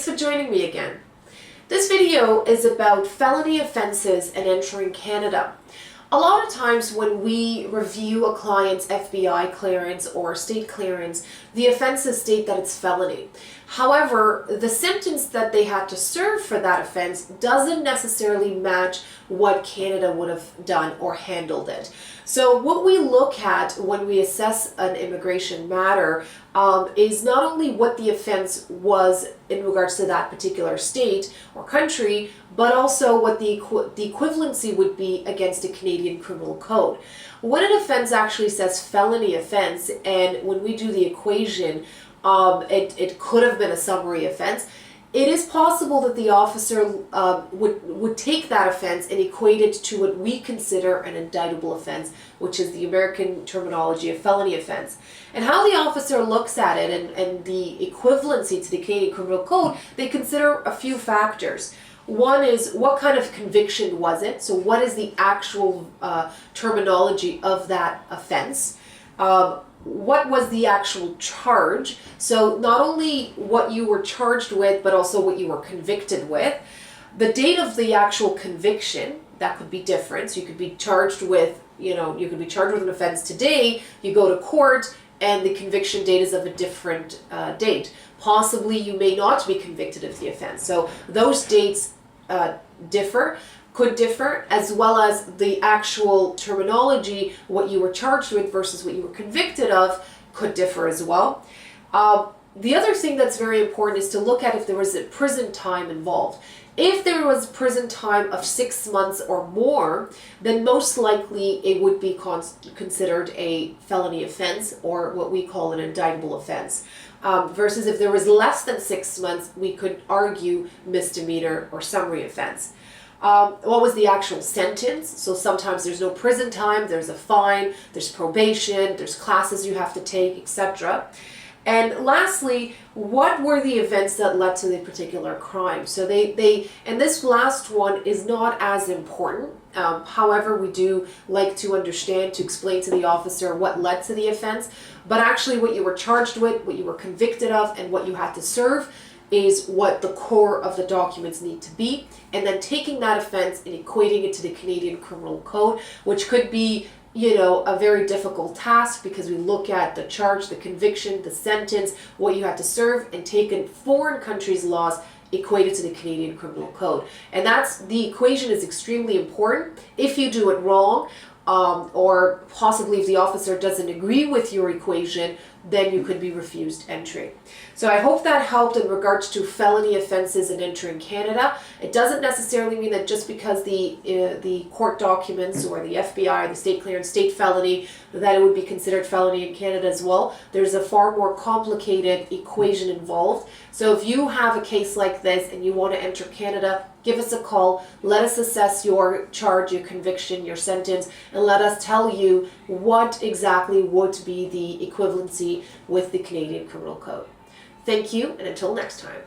Thanks for joining me again. This video is about felony offenses and entering Canada. A lot of times when we review a client's FBI clearance or state clearance, the offenses state that it's felony. However, the sentence that they had to serve for that offense doesn't necessarily match what Canada would have done or handled it. So what we look at when we assess an immigration matter is not only what the offense was in regards to that particular state or country, but also what the equivalency would be against a Canadian criminal code. When an offense actually says felony offense, and when we do the equation, it could have been a summary offense. It is possible that the officer would take that offense and equate it to what we consider an indictable offense, which is the American terminology of felony offense. And how the officer looks at it and the equivalency to the Canadian Criminal Code, they consider a few factors. One is, what kind of conviction was it? So what is the actual terminology of that offense? What was the actual charge? So not only what you were charged with, but also what you were convicted with. The date of the actual conviction, that could be different. So you could be charged with, you could be charged with an offense today, you go to court, and the conviction date is of a different date. Possibly you may not be convicted of the offense. So those dates could differ, as well as the actual terminology, what you were charged with versus what you were convicted of, could differ as well. The other thing that's very important is to look at if there was a prison time involved. If there was prison time of 6 months or more, then most likely it would be considered a felony offense, or what we call an indictable offense. Versus if there was less than 6 months, we could argue misdemeanor or summary offense. What was the actual sentence? So sometimes there's no prison time, there's a fine, there's probation, there's classes you have to take, etc. And lastly, what were the events that led to the particular crime? So and this last one is not as important. However, we do like to understand, to explain to the officer what led to the offense, but actually what you were charged with, what you were convicted of, and what you had to serve is what the core of the documents need to be, and then taking that offense and equating it to the Canadian Criminal Code, which could be, a very difficult task, because we look at the charge, the conviction, the sentence, what you had to serve, and taken foreign countries' laws, equated to the Canadian Criminal Code. And the equation is extremely important. If you do it wrong, or possibly if the officer doesn't agree with your equation, then you could be refused entry. So I hope that helped in regards to felony offenses and entering Canada. It doesn't necessarily mean that just because the court documents or the FBI, the state clearance, state felony, that it would be considered felony in Canada as well. There's a far more complicated equation involved. So if you have a case like this and you want to enter Canada, give us a call. Let us assess your charge, your conviction, your sentence, and let us tell you what exactly would be the equivalency with the Canadian Criminal Code. Thank you, and until next time.